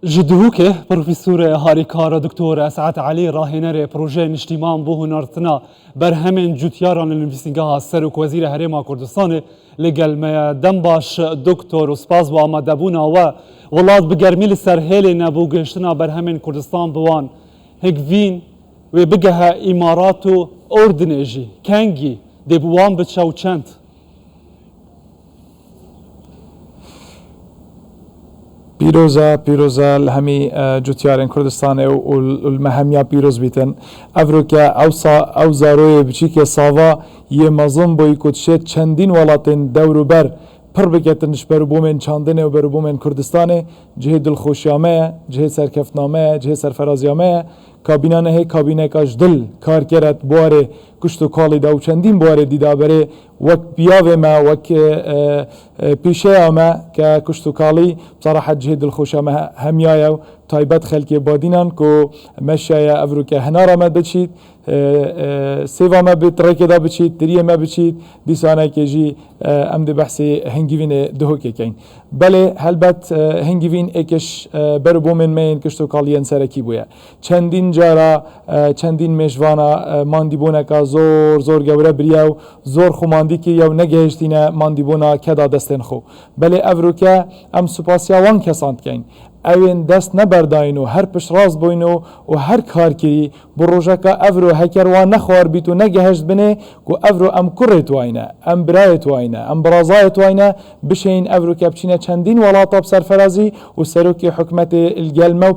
جدهوك بروفيسور هاریکار دکتور اسعد علی راهنر پروژه نشتیمان بو هنرتنا برهمن جوتیاران لنویسنگاه سروک وزیر هرما کردستان لگل ما دنباش دکتور اسپاز و آمدبونا و ولاد بگرمیل سرهیل نبو گشتنا برهمن کردستان بوان هکوین و بگه اماراتو اردنجی کنگی دبوان بچاو چند پیروزا الهمی جوتیارن کردستان و المهمیا پیروز بیتن افروکا او زاروی بچی که ساوا یه مظلوم بوی کدشت چندین ولاتن دورو بر پر بکتنش برو بومن چاندنه و برو بومن کردستانه جه دلخوشیامه جه سرکفتنامه جه سرفرازیامه کابینانه هی کابینه کاش دل کار کرد بواره کشتو کالی داو چندین بواره دیدا بره وک بیاوه ما وک پیشه ما که کشتو کالی بصراحة جه دلخوشیامه همیایو تایبت خلکی بادینان کو مشای افروکه هنارا ما بچید سیوا ما بترکه دا بچید دریه ما بچید دیسانه که جی امد بحثی هنگیوین دهو که کن بله هلبت هنگیوین اکش برو بومن مین کشتو کالین سرکی بویا چندین جارا چندین مشوانا ماندیبونا که زور گوره بریاو زور خو ماندی که یو نگهشتینه ماندیبونا کدا دستن خو بله افروکه ام سپاسیا وان کساند کن اوین دست نبرداینو هر پش راز بوینو و هر کار کری بروژه که افرو هکر وان نخوار بیتو نگهشت بنه که افرو ام کرت واینه ام برایت واینه ام برازایت واینه بشین افرو که بچینه چندین ولاتا بسرفرازی و سروکی حکمت الگلمه و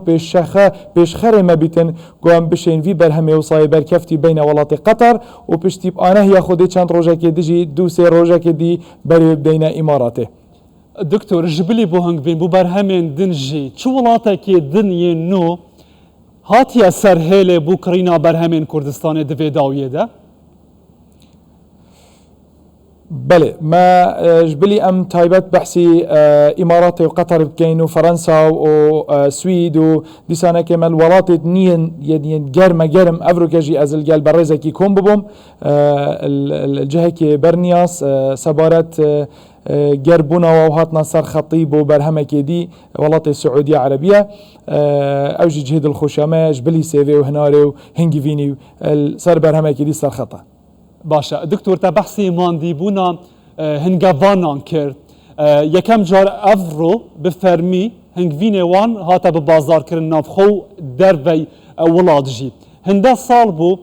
پیشخر ما بیتن که ام بشین وی برهمه و صایبر کفتی بین ولات قطر و پشتیب آنه یا خودی چند روژه که دیجی دو سه روژه که دی بری بدین اماراته دکتور جبلی بو هنگ بین بو برهمین دنجی چو ولاتا که دنیه نو هاتیا سرهیل بو کرینا برهمین کردستان دوی داویه ده؟ بله ما جبلي ام تايبت بحثي امارات وقطر بكين وفرنسا وسويد وديسانا كمال ولات نين يعني جرم افروكاجي ازل جال برزه كي كوم ببوم الجهه كي برنياس سبارت جربونا وهاتنا صار خطيب وبرهمه كيدي ولات السعوديه عربيه اوجي جهد الخشامه جبلي سيفي وهناري وهنجفيني صار برهمه كيدي صار خطا باشا دكتور تا بحثي مانديبونا هنگوانان کرد یکم جار افرو بفرمی هنگوین وان هاتا ببازار کرن نافخو دروی ولاد جی هنده سال بو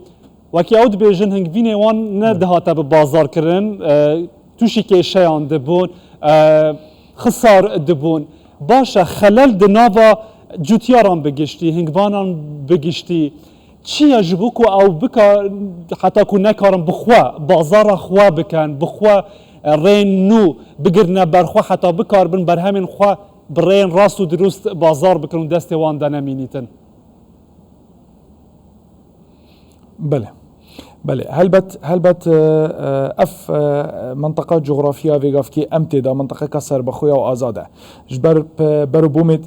وکی اود بیجن هنگوین وان نه ده هاتا ببازار کرن توشی که شیان دبون خسار دبون باشا خلال دناوا جوتیاران بگشتی هنگوانان بگشتی چی جبو کو او بکا حتی کو نکارم بخوا بازار خوا بکن بخوا رین نو بگرنه برخوا حتی بکار بن بر همین خوا برین راست و درست بازار بکن دست وان دنمینیتن بله هلبت اف منطقه جغرافيا فيغاف كي امتدا منطقه كسر بخويا وازاده جبر برو بومت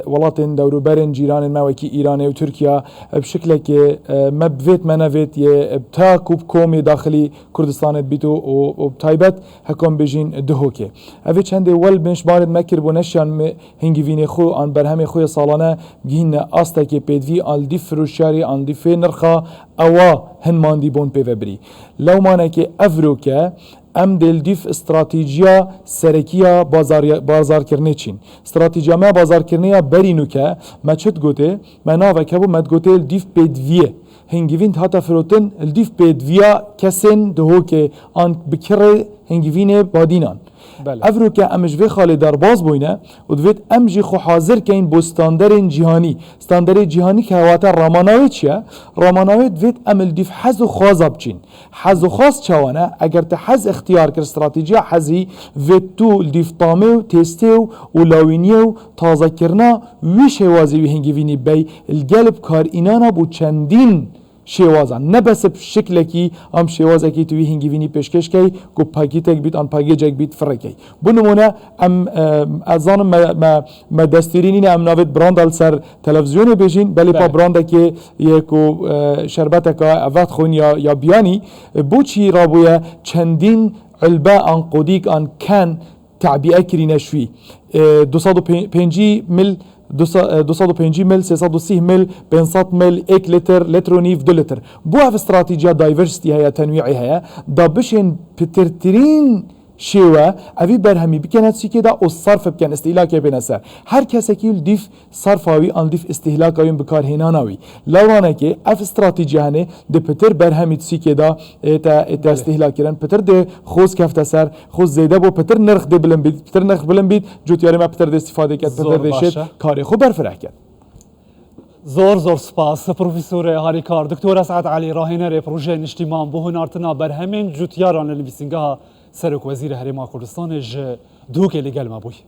ولاتن دورو برن جيران ما وكي ايران وتركيا بشكل كي ما بفيت منافيت بتاكوب كومي داخلي كردستان بيتو وبتايبت هكون بيجين دهوكي افي چند ول بنش بارد مكر بونشان هنگوين خو ان برهم خويا سالانه بگين استا كي بيدوي ال دي فروشاري ان دي فنرخا اوا هن ماندي بون بيفبري لو مانا كي افروكا ام دل ديف استراتيجيا سركيا بازار كرني چين استراتيجيا ما بازار كرنيا برينوكا ما چت گوته ما ناوا كبو مد گوته ديف بيدويه هنگوين هاتا فروتن الديف بيدويا كسن دهوكي ان بكره هنگوين بادينان افروکا امش وی خاله در باز بوینه و دوید امجی خو حاضر کین بو استاندارد جهانی که هواتا راماناوی چیه؟ راماناوی دوید امل دیف حز و خواز بچین حز و خواز چوانه اگر تا حز اختیار کر استراتیجی حزی وید تو دیف طامه و تسته و لاوینیه و تازه کرنا ویش هوازی وی هنگوینی بی الگلب کار اینانا بو چندین شیوازان نه بس بشکل کی ام شیوازه کی توی هنگوینی پیشکش کی کو پاکیتک بیت آن پاکیجک بیت فرکی بنمونه ام ازان ما دستورینی ام نوید براندال سر تلویزیون بیجین بلی پا برانده که یکو شربت که وقت خون یا بیانی بوچی رابویا چندین علبه آن قدیک آن کن تعبیه کری نشوی 250 مل 250 مل 330 مل 500 مل 1 لتر لترونيف 2 لتر بو هاف استراتيجيا دايفرستي هيا تنويعي هيا دا بشين بترترين شێوە ئەوی بەرهەمی بکەنە چیکێدا و سەرف بکەن ئستیلاکێ بێنە سەر هەر کەسێکی دیف سەرفاوی ئەن دیف ئستیهلاکاوین بکارهێناناوی لەوانێکی ئەف استراتیجیا هەنێ دە پتر بەرهەمی چیکێدا ئێتە استیهلاکردن پتر دێ خۆز کەفتە سەر خۆز زێدە بۆ پتر نرخ دێ بلند بیت پتر نرخ بلند بیت جوتیارێمە پتر دێ استیفادە کرد پتر دێشێت کارێ خۆ بەرفرە کرد زۆر سپاس پرۆفیسۆرە هاریکار دکتۆر ئەسعەد عەلی ڕاهێنەرێ پرۆژەی نیشتیمان بۆ هونارتنا بەرهەمێن جوتیاران لە نویسینگەها سەرۆک وەزیرە هەرێما کوردستانê ji dûkê li gel me bûye.